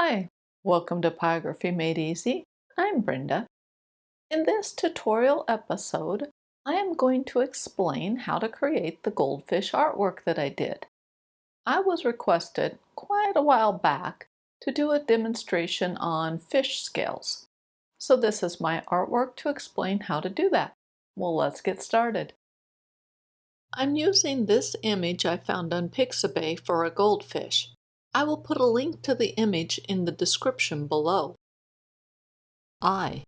Hi, welcome to Pyrography Made Easy. I'm Brenda. In this tutorial episode, I am going to explain how to create the goldfish artwork that I did. I was requested quite a while back to do a demonstration on fish scales. So this is my artwork to explain how to do that. Well, let's get started. I'm using this image I found on Pixabay for a goldfish. I will put a link to the image in the description below. Eye.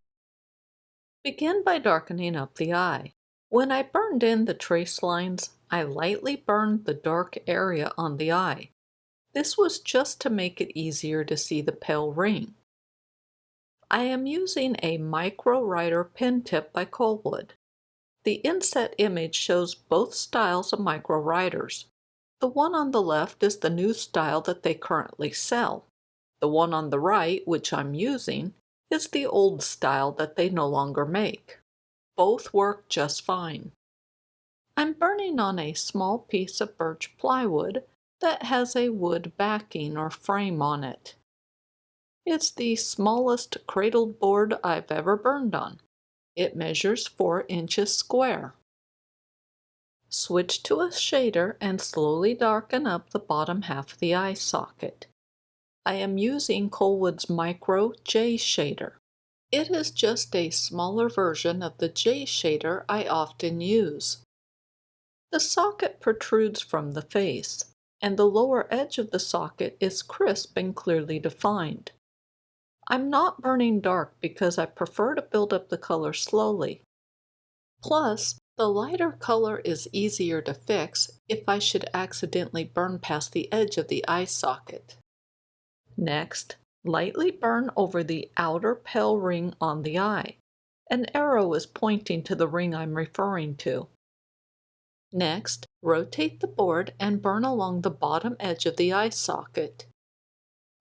Begin by darkening up the eye. When I burned in the trace lines, I lightly burned the dark area on the eye. This was just to make it easier to see the pale ring. I am using a micro writer pen tip by Colwood. The inset image shows both styles of micro writers. The one on the left is the new style that they currently sell. The one on the right, which I'm using, is the old style that they no longer make. Both work just fine. I'm burning on a small piece of birch plywood that has a wood backing or frame on it. It's the smallest cradled board I've ever burned on. It measures 4 inches square. Switch to a shader and slowly darken up the bottom half of the eye socket. I am using Colwood's Micro J shader. It is just a smaller version of the J shader I often use. The socket protrudes from the face, and the lower edge of the socket is crisp and clearly defined. I'm not burning dark because I prefer to build up the color slowly. Plus, the lighter color is easier to fix if I should accidentally burn past the edge of the eye socket. Next, lightly burn over the outer pale ring on the eye. An arrow is pointing to the ring I'm referring to. Next, rotate the board and burn along the bottom edge of the eye socket.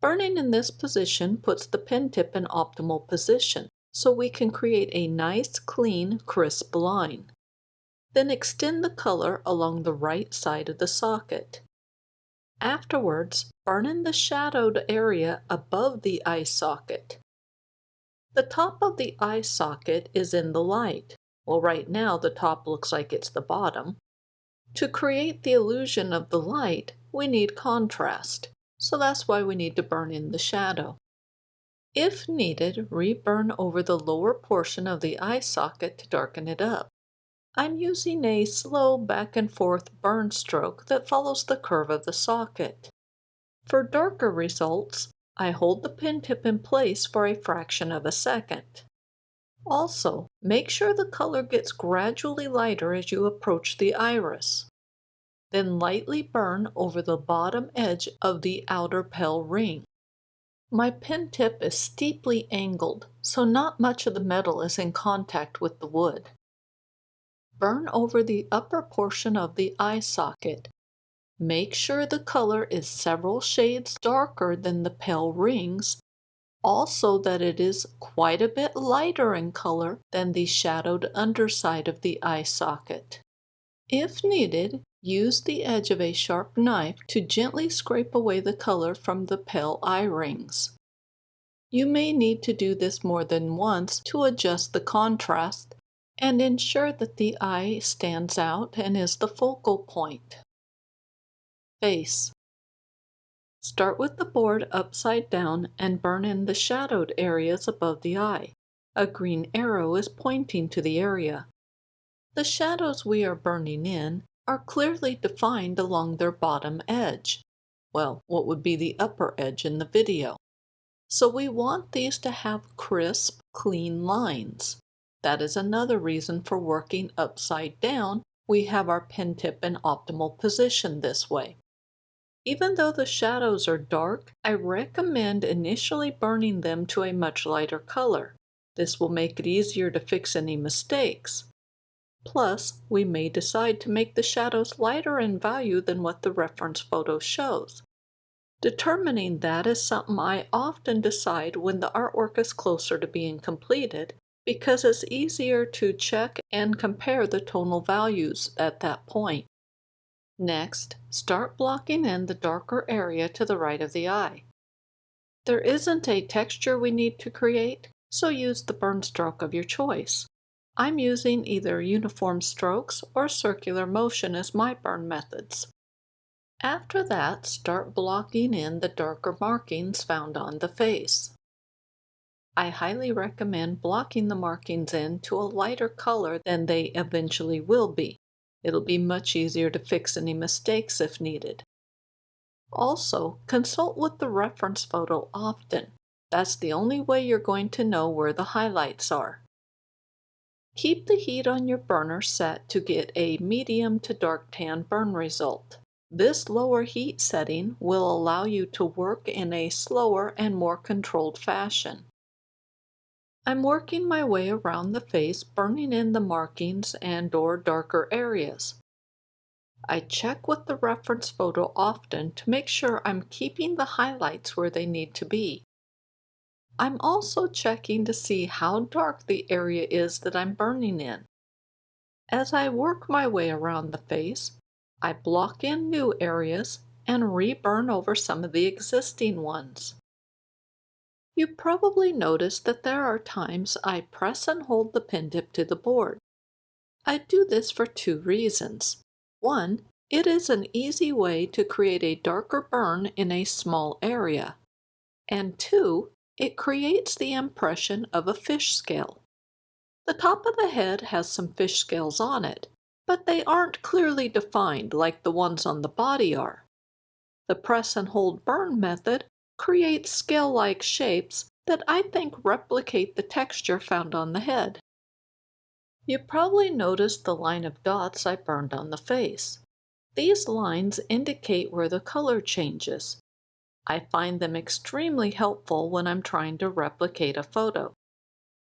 Burning in this position puts the pen tip in optimal position, so we can create a nice, clean, crisp line. Then extend the color along the right side of the socket. Afterwards, burn in the shadowed area above the eye socket. The top of the eye socket is in the light. Well, right now the top looks like it's the bottom. To create the illusion of the light, we need contrast. So that's why we need to burn in the shadow. If needed, reburn over the lower portion of the eye socket to darken it up. I'm using a slow back and forth burn stroke that follows the curve of the socket. For darker results, I hold the pen tip in place for a fraction of a second. Also, make sure the color gets gradually lighter as you approach the iris. Then lightly burn over the bottom edge of the outer pale ring. My pen tip is steeply angled, so not much of the metal is in contact with the wood. Burn over the upper portion of the eye socket. Make sure the color is several shades darker than the pale rings, also that it is quite a bit lighter in color than the shadowed underside of the eye socket. If needed, use the edge of a sharp knife to gently scrape away the color from the pale eye rings. You may need to do this more than once to adjust the contrast and ensure that the eye stands out and is the focal point. Face. Start with the board upside down and burn in the shadowed areas above the eye. A green arrow is pointing to the area. The shadows we are burning in are clearly defined along their bottom edge. Well, what would be the upper edge in the video. So we want these to have crisp, clean lines. That is another reason for working upside down. We have our pen tip in optimal position this way. Even though the shadows are dark, I recommend initially burning them to a much lighter color. This will make it easier to fix any mistakes. Plus, we may decide to make the shadows lighter in value than what the reference photo shows. Determining that is something I often decide when the artwork is closer to being completed, because it's easier to check and compare the tonal values at that point. Next, start blocking in the darker area to the right of the eye. There isn't a texture we need to create, so use the burn stroke of your choice. I'm using either uniform strokes or circular motion as my burn methods. After that, start blocking in the darker markings found on the face. I highly recommend blocking the markings in to a lighter color than they eventually will be. It'll be much easier to fix any mistakes if needed. Also, consult with the reference photo often. That's the only way you're going to know where the highlights are. Keep the heat on your burner set to get a medium to dark tan burn result. This lower heat setting will allow you to work in a slower and more controlled fashion. I'm working my way around the face, burning in the markings and/or darker areas. I check with the reference photo often to make sure I'm keeping the highlights where they need to be. I'm also checking to see how dark the area is that I'm burning in. As I work my way around the face, I block in new areas and re-burn over some of the existing ones. You probably noticed that there are times I press and hold the pen tip to the board. I do this for two reasons. One, it is an easy way to create a darker burn in a small area. And two, it creates the impression of a fish scale. The top of the head has some fish scales on it, but they aren't clearly defined like the ones on the body are. The press and hold burn method creates scale-like shapes that I think replicate the texture found on the head. You probably noticed the line of dots I burned on the face. These lines indicate where the color changes. I find them extremely helpful when I'm trying to replicate a photo.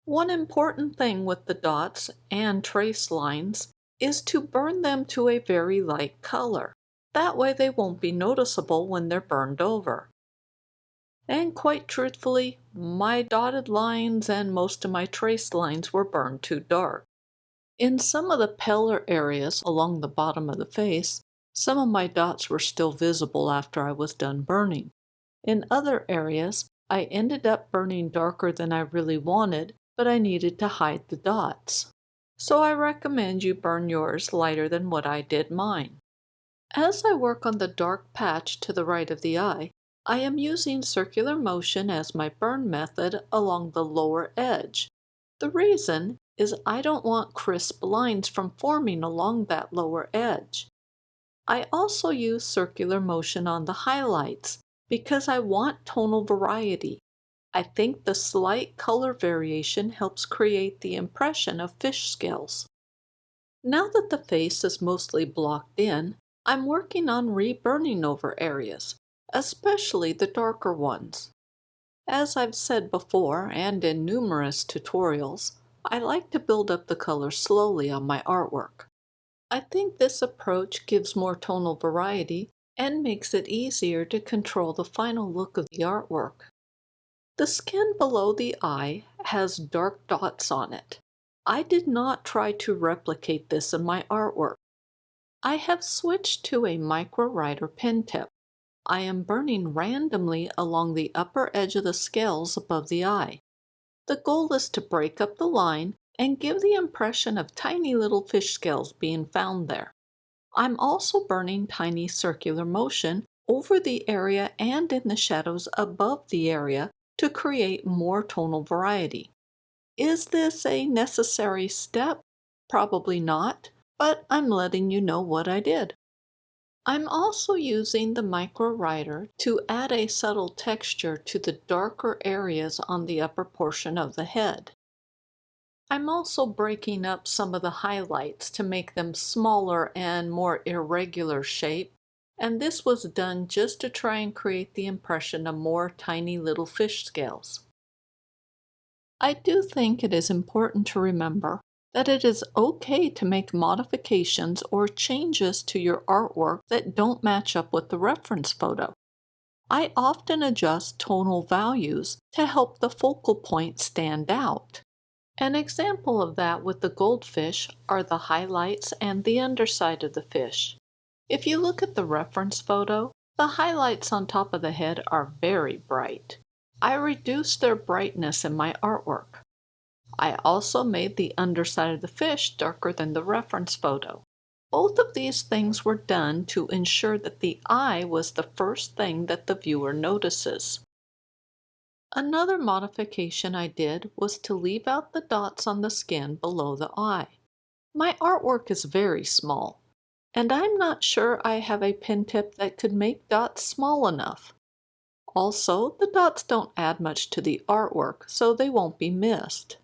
One important thing with the dots and trace lines is to burn them to a very light color. That way they won't be noticeable when they're burned over. And quite truthfully, my dotted lines and most of my trace lines were burned too dark. In some of the paler areas along the bottom of the face, some of my dots were still visible after I was done burning. In other areas, I ended up burning darker than I really wanted, but I needed to hide the dots. So I recommend you burn yours lighter than what I did mine. As I work on the dark patch to the right of the eye, I am using circular motion as my burn method along the lower edge. The reason is I don't want crisp lines from forming along that lower edge. I also use circular motion on the highlights because I want tonal variety. I think the slight color variation helps create the impression of fish scales. Now that the face is mostly blocked in, I'm working on re-burning over areas, especially the darker ones. As I've said before and in numerous tutorials, I like to build up the color slowly on my artwork. I think this approach gives more tonal variety and makes it easier to control the final look of the artwork. The skin below the eye has dark dots on it. I did not try to replicate this in my artwork. I have switched to a micro writer pen tip. I am burning randomly along the upper edge of the scales above the eye. The goal is to break up the line and give the impression of tiny little fish scales being found there. I'm also burning tiny circular motion over the area and in the shadows above the area to create more tonal variety. Is this a necessary step? Probably not, but I'm letting you know what I did. I'm also using the micro writer to add a subtle texture to the darker areas on the upper portion of the head. I'm also breaking up some of the highlights to make them smaller and more irregular shape, and this was done just to try and create the impression of more tiny little fish scales. I do think it is important to remember that it is okay to make modifications or changes to your artwork that don't match up with the reference photo. I often adjust tonal values to help the focal point stand out. An example of that with the goldfish are the highlights and the underside of the fish. If you look at the reference photo, the highlights on top of the head are very bright. I reduced their brightness in my artwork. I also made the underside of the fish darker than the reference photo. Both of these things were done to ensure that the eye was the first thing that the viewer notices. Another modification I did was to leave out the dots on the skin below the eye. My artwork is very small, and I'm not sure I have a pen tip that could make dots small enough. Also, the dots don't add much to the artwork, so they won't be missed.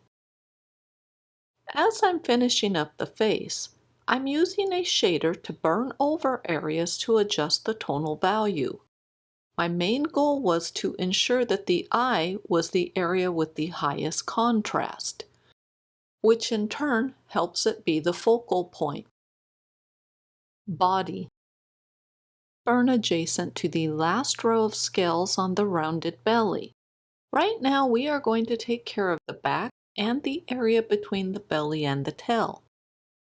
As I'm finishing up the face, I'm using a shader to burn over areas to adjust the tonal value. My main goal was to ensure that the eye was the area with the highest contrast, which in turn helps it be the focal point. Body. Burn adjacent to the last row of scales on the rounded belly. Right now we are going to take care of the back and the area between the belly and the tail.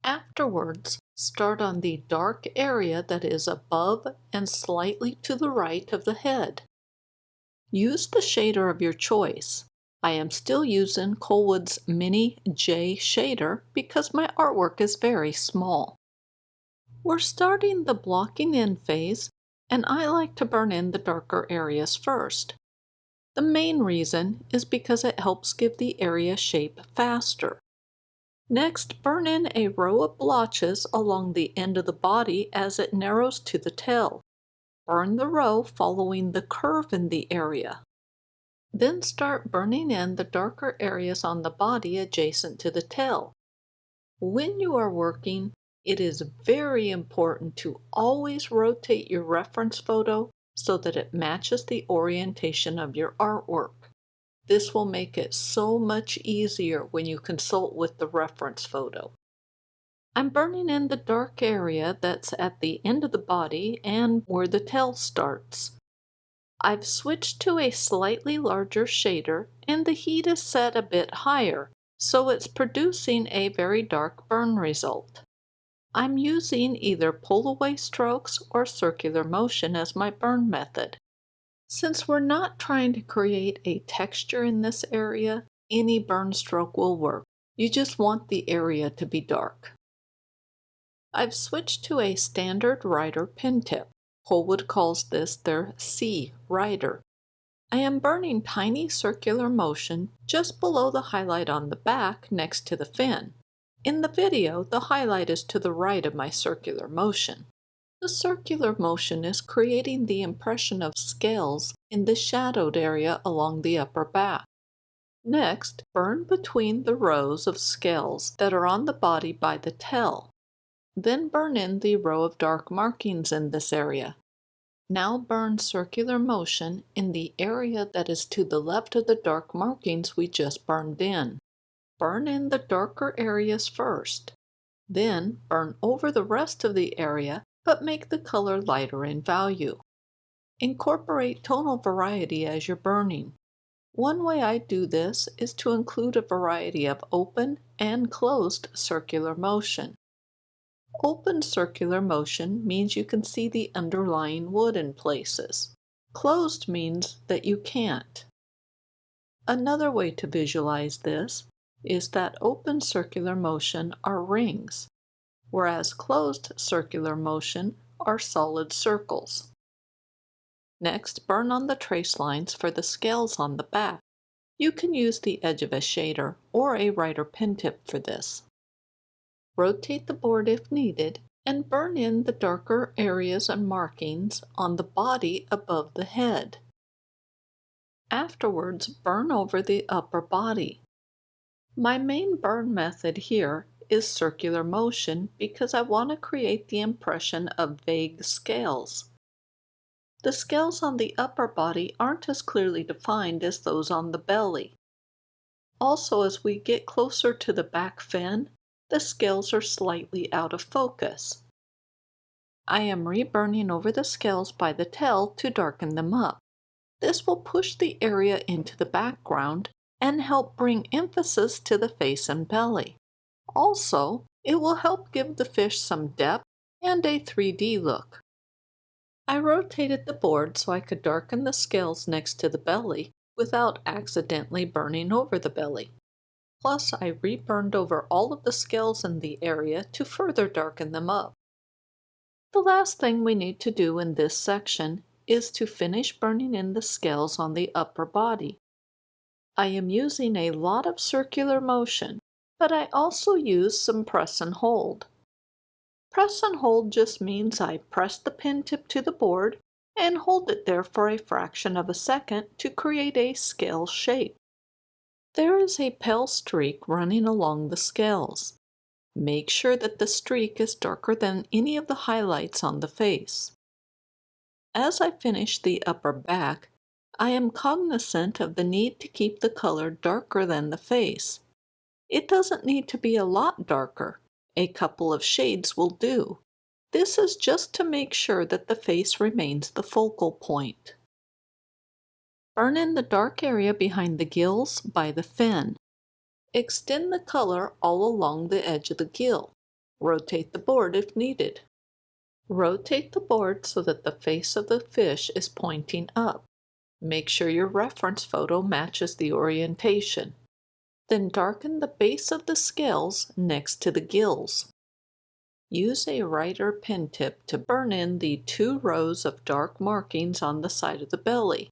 Afterwards, start on the dark area that is above and slightly to the right of the head. Use the shader of your choice. I am still using Colwood's Mini J shader because my artwork is very small. We're starting the blocking in phase, and I like to burn in the darker areas first. The main reason is because it helps give the area shape faster. Next, burn in a row of blotches along the end of the body as it narrows to the tail. Burn the row following the curve in the area. Then start burning in the darker areas on the body adjacent to the tail. When you are working, it is very important to always rotate your reference photo so that it matches the orientation of your artwork. This will make it so much easier when you consult with the reference photo. I'm burning in the dark area that's at the end of the body and where the tail starts. I've switched to a slightly larger shader and the heat is set a bit higher, so it's producing a very dark burn result. I'm using either pull-away strokes or circular motion as my burn method. Since we're not trying to create a texture in this area, any burn stroke will work. You just want the area to be dark. I've switched to a standard writer pen tip. Colwood calls this their C writer. I am burning tiny circular motion just below the highlight on the back next to the fin. In the video, the highlight is to the right of my circular motion. The circular motion is creating the impression of scales in the shadowed area along the upper back. Next, burn between the rows of scales that are on the body by the tail. Then burn in the row of dark markings in this area. Now burn circular motion in the area that is to the left of the dark markings we just burned in. Burn in the darker areas first. Then burn over the rest of the area, but make the color lighter in value. Incorporate tonal variety as you're burning. One way I do this is to include a variety of open and closed circular motion. Open circular motion means you can see the underlying wood in places. Closed means that you can't. Another way to visualize this is that open circular motion are rings, whereas closed circular motion are solid circles. Next, burn on the trace lines for the scales on the back. You can use the edge of a shader or a writer pen tip for this. Rotate the board if needed and burn in the darker areas and markings on the body above the head. Afterwards, burn over the upper body. My main burn method here is circular motion because I want to create the impression of vague scales. The scales on the upper body aren't as clearly defined as those on the belly. Also, as we get closer to the back fin, the scales are slightly out of focus. I am reburning over the scales by the tail to darken them up. This will push the area into the background and help bring emphasis to the face and belly. Also, it will help give the fish some depth and a 3D look. I rotated the board so I could darken the scales next to the belly without accidentally burning over the belly. Plus, I reburned over all of the scales in the area to further darken them up. The last thing we need to do in this section is to finish burning in the scales on the upper body. I am using a lot of circular motion, but I also use some press and hold. Press and hold just means I press the pen tip to the board and hold it there for a fraction of a second to create a scale shape. There is a pale streak running along the scales. Make sure that the streak is darker than any of the highlights on the face. As I finish the upper back, I am cognizant of the need to keep the color darker than the face. It doesn't need to be a lot darker. A couple of shades will do. This is just to make sure that the face remains the focal point. Burn in the dark area behind the gills by the fin. Extend the color all along the edge of the gill. Rotate the board if needed. Rotate the board so that the face of the fish is pointing up. Make sure your reference photo matches the orientation. Then darken the base of the scales next to the gills. Use a writer pen tip to burn in the 2 rows of dark markings on the side of the belly.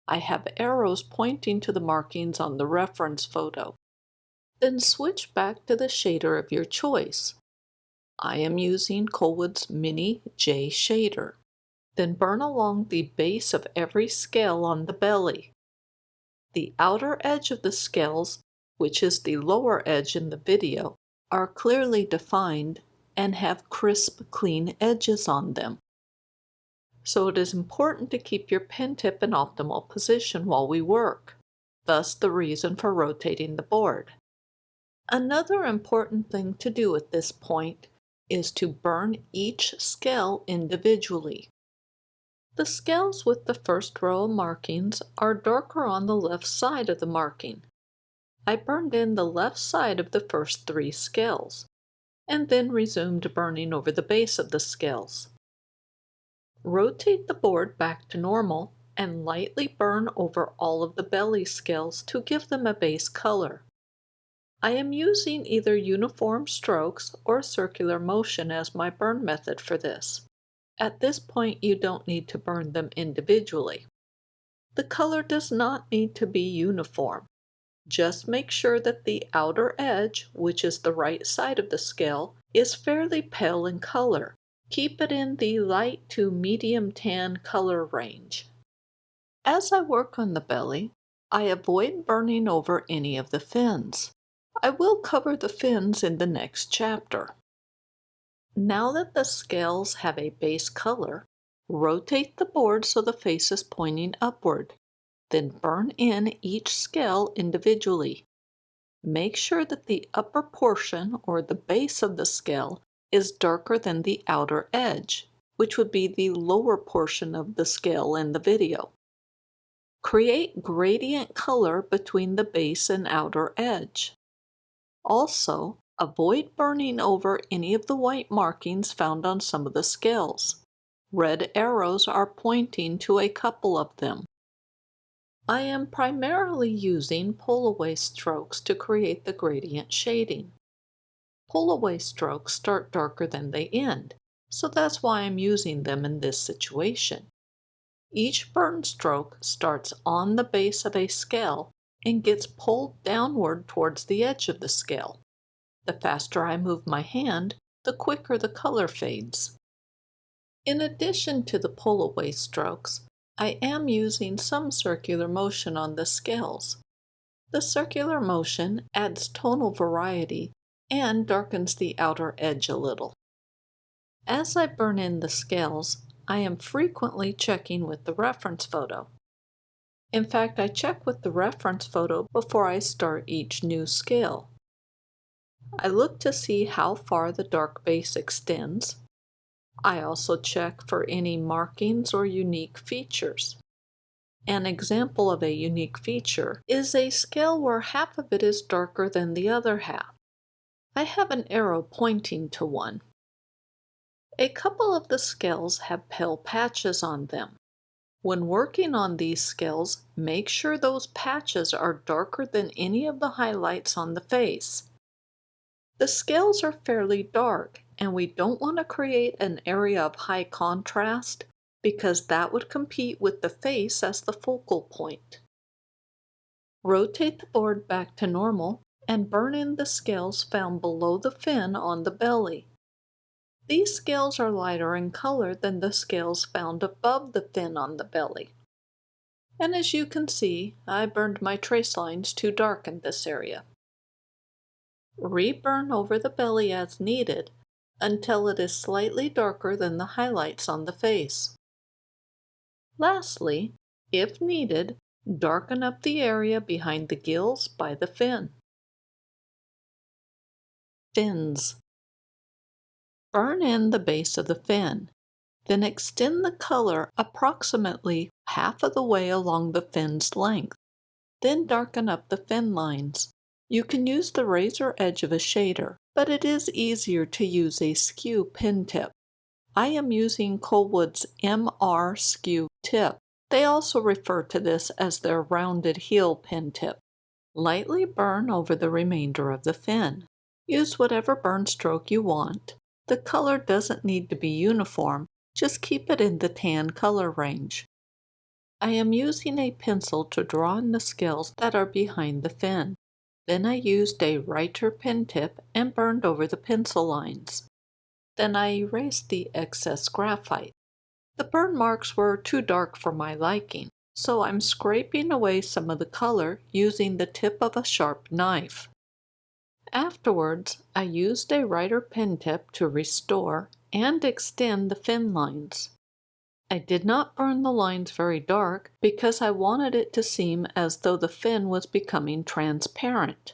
I have arrows pointing to the markings on the reference photo. Then switch back to the shader of your choice. I am using Colwood's Mini J shader. Then burn along the base of every scale on the belly. The outer edge of the scales, which is the lower edge in the video, are clearly defined and have crisp, clean edges on them. So it is important to keep your pen tip in optimal position while we work, thus the reason for rotating the board. Another important thing to do at this point is to burn each scale individually. The scales with the first row of markings are darker on the left side of the marking. I burned in the left side of the first 3 scales, and then resumed burning over the base of the scales. Rotate the board back to normal and lightly burn over all of the belly scales to give them a base color. I am using either uniform strokes or circular motion as my burn method for this. At this point, you don't need to burn them individually. The color does not need to be uniform. Just make sure that the outer edge, which is the right side of the scale, is fairly pale in color. Keep it in the light to medium tan color range. As I work on the belly, I avoid burning over any of the fins. I will cover the fins in the next chapter. Now that the scales have a base color, rotate the board so the face is pointing upward. Then burn in each scale individually. Make sure that the upper portion or the base of the scale is darker than the outer edge, which would be the lower portion of the scale in the video. Create gradient color between the base and outer edge. Also, avoid burning over any of the white markings found on some of the scales. Red arrows are pointing to a couple of them. I am primarily using pull-away strokes to create the gradient shading. Pull-away strokes start darker than they end, so that's why I'm using them in this situation. Each burn stroke starts on the base of a scale and gets pulled downward towards the edge of the scale. The faster I move my hand, the quicker the color fades. In addition to the pull-away strokes, I am using some circular motion on the scales. The circular motion adds tonal variety and darkens the outer edge a little. As I burn in the scales, I am frequently checking with the reference photo. In fact, I check with the reference photo before I start each new scale. I look to see how far the dark base extends. I also check for any markings or unique features. An example of a unique feature is a scale where half of it is darker than the other half. I have an arrow pointing to one. A couple of the scales have pale patches on them. When working on these scales, make sure those patches are darker than any of the highlights on the face. The scales are fairly dark, and we don't want to create an area of high contrast because that would compete with the face as the focal point. Rotate the board back to normal and burn in the scales found below the fin on the belly. These scales are lighter in color than the scales found above the fin on the belly. And as you can see, I burned my trace lines too dark in this area. Reburn over the belly as needed until it is slightly darker than the highlights on the face. Lastly, if needed, darken up the area behind the gills by the fin. Fins. Burn in the base of the fin, then extend the color approximately half of the way along the fin's length. Then darken up the fin lines. You can use the razor edge of a shader, but it is easier to use a skew pen tip. I am using Colwood's MR skew tip. They also refer to this as their rounded heel pen tip. Lightly burn over the remainder of the fin. Use whatever burn stroke you want. The color doesn't need to be uniform, just keep it in the tan color range. I am using a pencil to draw in the scales that are behind the fin. Then I used a writer pen tip and burned over the pencil lines. Then I erased the excess graphite. The burn marks were too dark for my liking, so I'm scraping away some of the color using the tip of a sharp knife. Afterwards, I used a writer pen tip to restore and extend the fin lines. I did not burn the lines very dark because I wanted it to seem as though the fin was becoming transparent.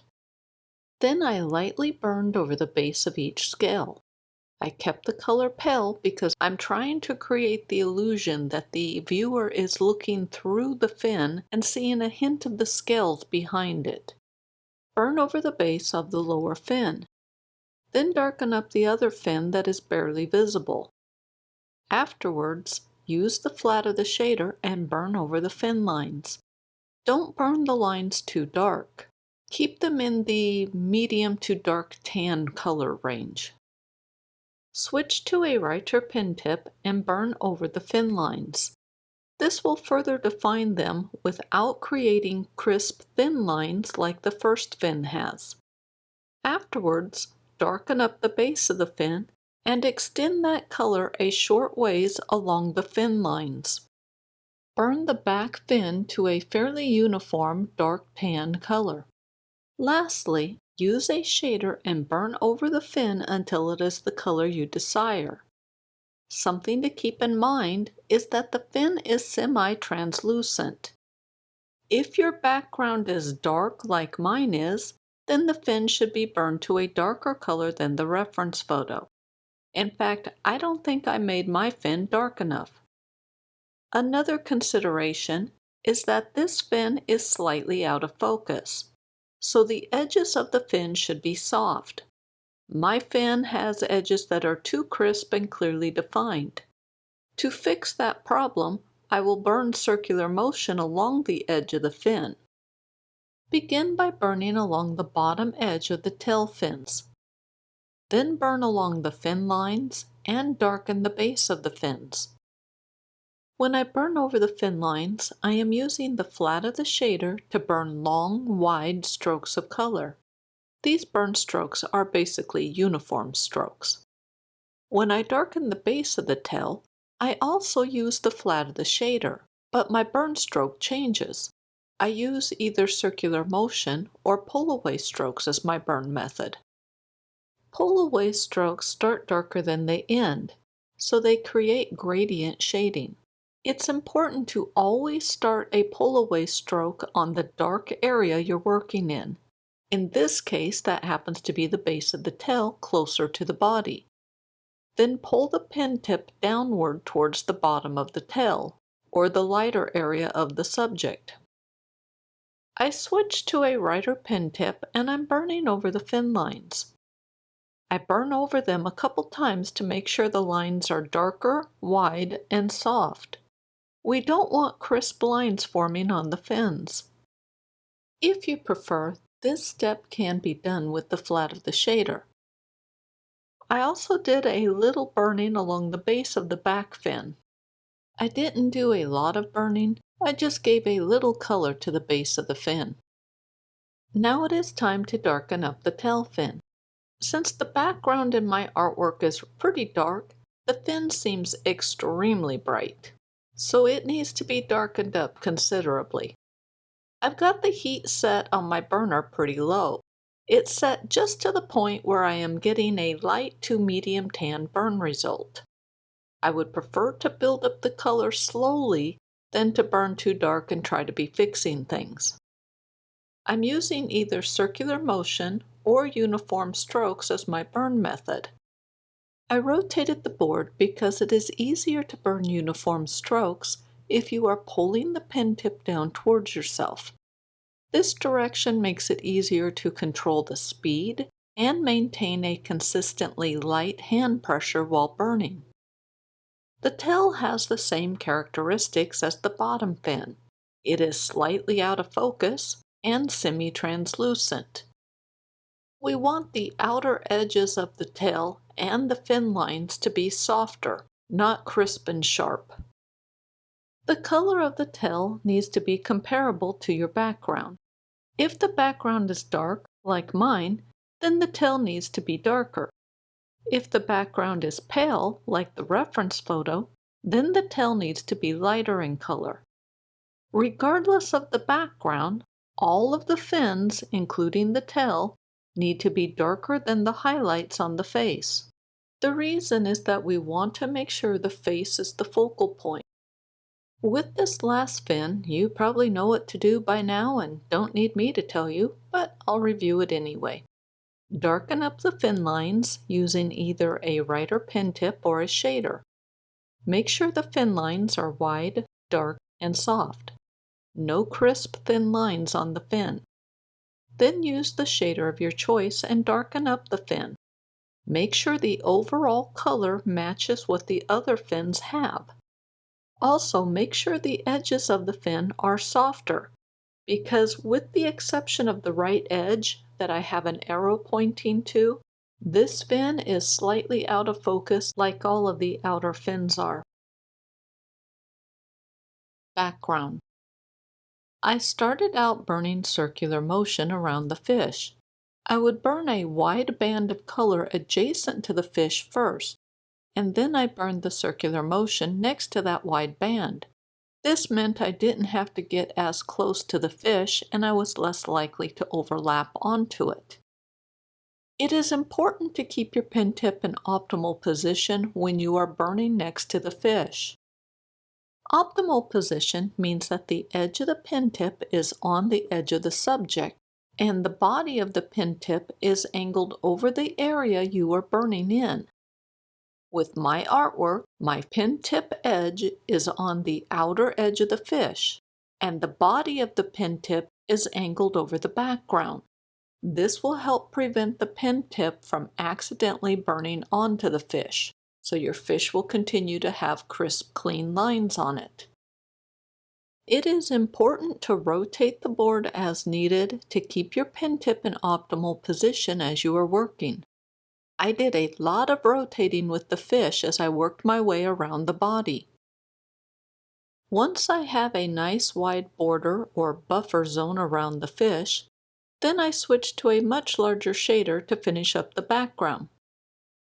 Then I lightly burned over the base of each scale. I kept the color pale because I'm trying to create the illusion that the viewer is looking through the fin and seeing a hint of the scales behind it. Burn over the base of the lower fin. Then darken up the other fin that is barely visible. Afterwards, use the flat of the shader and burn over the fin lines. Don't burn the lines too dark. Keep them in the medium to dark tan color range. Switch to a writer pen tip and burn over the fin lines. This will further define them without creating crisp thin lines like the first fin has. Afterwards, darken up the base of the fin and extend that color a short ways along the fin lines. Burn the back fin to a fairly uniform dark tan color. Lastly, use a shader and burn over the fin until it is the color you desire. Something to keep in mind is that the fin is semi-translucent. If your background is dark like mine is, then the fin should be burned to a darker color than the reference photo. In fact, I don't think I made my fin dark enough. Another consideration is that this fin is slightly out of focus, so the edges of the fin should be soft. My fin has edges that are too crisp and clearly defined. To fix that problem, I will burn circular motion along the edge of the fin. Begin by burning along the bottom edge of the tail fins. Then burn along the fin lines and darken the base of the fins. When I burn over the fin lines, I am using the flat of the shader to burn long, wide strokes of color. These burn strokes are basically uniform strokes. When I darken the base of the tail, I also use the flat of the shader, but my burn stroke changes. I use either circular motion or pull-away strokes as my burn method. Pull-away strokes start darker than they end, so they create gradient shading. It's important to always start a pull-away stroke on the dark area you're working in. In this case, that happens to be the base of the tail closer to the body. Then pull the pen tip downward towards the bottom of the tail, or the lighter area of the subject. I switch to a writer pen tip and I'm burning over the fin lines. I burn over them a couple times to make sure the lines are darker, wide, and soft. We don't want crisp lines forming on the fins. If you prefer, this step can be done with the flat of the shader. I also did a little burning along the base of the back fin. I didn't do a lot of burning, I just gave a little color to the base of the fin. Now it is time to darken up the tail fin. Since the background in my artwork is pretty dark, the fin seems extremely bright, so it needs to be darkened up considerably. I've got the heat set on my burner pretty low. It's set just to the point where I am getting a light to medium tan burn result. I would prefer to build up the color slowly than to burn too dark and try to be fixing things. I'm using either circular motion or uniform strokes as my burn method. I rotated the board because it is easier to burn uniform strokes if you are pulling the pen tip down towards yourself. This direction makes it easier to control the speed and maintain a consistently light hand pressure while burning. The tail has the same characteristics as the bottom fin. It is slightly out of focus and semi-translucent. We want the outer edges of the tail and the fin lines to be softer, not crisp and sharp. The color of the tail needs to be comparable to your background. If the background is dark, like mine, then the tail needs to be darker. If the background is pale, like the reference photo, then the tail needs to be lighter in color. Regardless of the background, all of the fins, including the tail, need to be darker than the highlights on the face. The reason is that we want to make sure the face is the focal point. With this last fin, you probably know what to do by now and don't need me to tell you, but I'll review it anyway. Darken up the fin lines using either a writer pen tip or a shader. Make sure the fin lines are wide, dark, and soft. No crisp thin lines on the fin. Then use the shader of your choice and darken up the fin. Make sure the overall color matches what the other fins have. Also, make sure the edges of the fin are softer, because with the exception of the right edge that I have an arrow pointing to, this fin is slightly out of focus like all of the outer fins are. Background. I started out burning circular motion around the fish. I would burn a wide band of color adjacent to the fish first, and then I burned the circular motion next to that wide band. This meant I didn't have to get as close to the fish and I was less likely to overlap onto it. It is important to keep your pen tip in optimal position when you are burning next to the fish. Optimal position means that the edge of the pen tip is on the edge of the subject, and the body of the pen tip is angled over the area you are burning in. With my artwork, my pen tip edge is on the outer edge of the fish, and the body of the pen tip is angled over the background. This will help prevent the pen tip from accidentally burning onto the fish, so your fish will continue to have crisp, clean lines on it. It is important to rotate the board as needed to keep your pen tip in optimal position as you are working. I did a lot of rotating with the fish as I worked my way around the body. Once I have a nice wide border or buffer zone around the fish, then I switch to a much larger shader to finish up the background.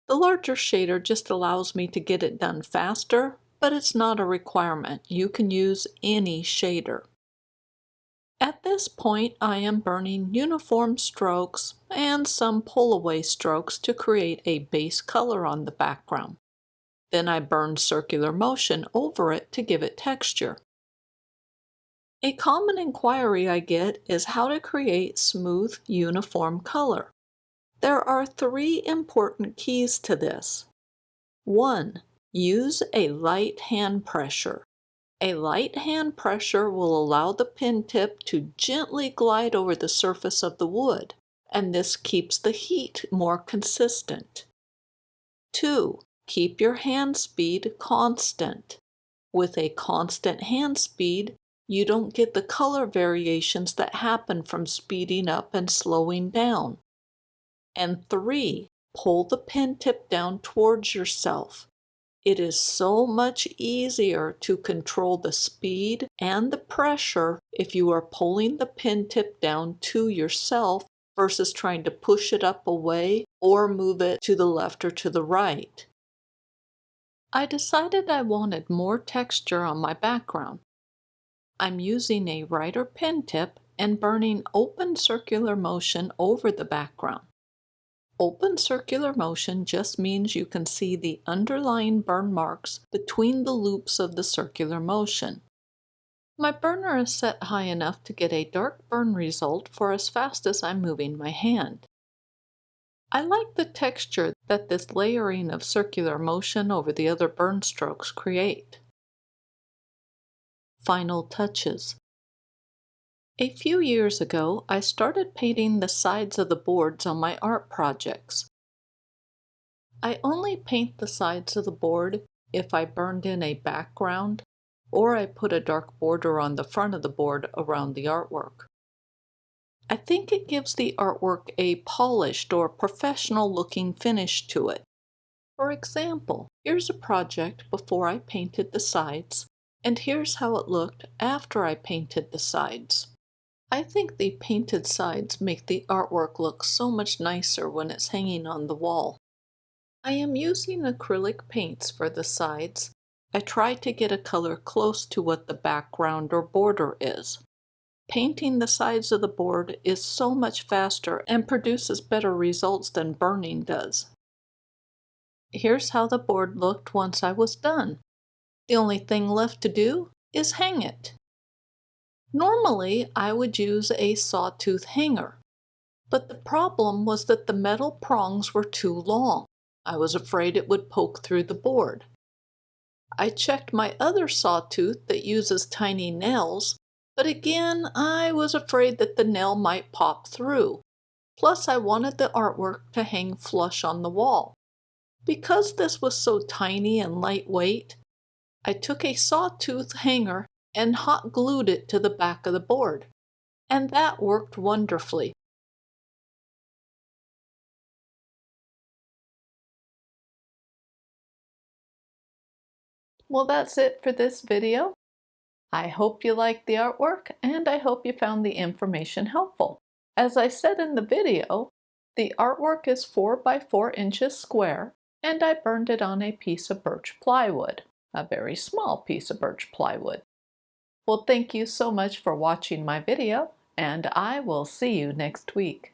The larger shader just allows me to get it done faster, but it's not a requirement. You can use any shader. At this point, I am burning uniform strokes and some pull-away strokes to create a base color on the background. Then I burn circular motion over it to give it texture. A common inquiry I get is how to create smooth, uniform color. There are 3 important keys to this. 1. Use a light hand pressure. A light hand pressure will allow the pen tip to gently glide over the surface of the wood, and this keeps the heat more consistent. 2. Keep your hand speed constant. With a constant hand speed, you don't get the color variations that happen from speeding up and slowing down. And 3, pull the pen tip down towards yourself. It is so much easier to control the speed and the pressure if you are pulling the pen tip down to yourself versus trying to push it up away or move it to the left or to the right. I decided I wanted more texture on my background. I'm using a writer pen tip and burning open circular motion over the background. Open circular motion just means you can see the underlying burn marks between the loops of the circular motion. My burner is set high enough to get a dark burn result for as fast as I'm moving my hand. I like the texture that this layering of circular motion over the other burn strokes create. Final touches. A few years ago, I started painting the sides of the boards on my art projects. I only paint the sides of the board if I burned in a background or I put a dark border on the front of the board around the artwork. I think it gives the artwork a polished or professional-looking finish to it. For example, here's a project before I painted the sides, and here's how it looked after I painted the sides. I think the painted sides make the artwork look so much nicer when it's hanging on the wall. I am using acrylic paints for the sides. I try to get a color close to what the background or border is. Painting the sides of the board is so much faster and produces better results than burning does. Here's how the board looked once I was done. The only thing left to do is hang it. Normally, I would use a sawtooth hanger, but the problem was that the metal prongs were too long. I was afraid it would poke through the board. I checked my other sawtooth that uses tiny nails, but again, I was afraid that the nail might pop through. Plus, I wanted the artwork to hang flush on the wall. Because this was so tiny and lightweight, I took a sawtooth hanger and hot glued it to the back of the board, and that worked wonderfully. Well, that's it for this video. I hope you liked the artwork, and I hope you found the information helpful. As I said in the video, the artwork is 4 by 4 inches square, and I burned it on a piece of birch plywood, a very small piece of birch plywood. Well, thank you so much for watching my video, and I will see you next week.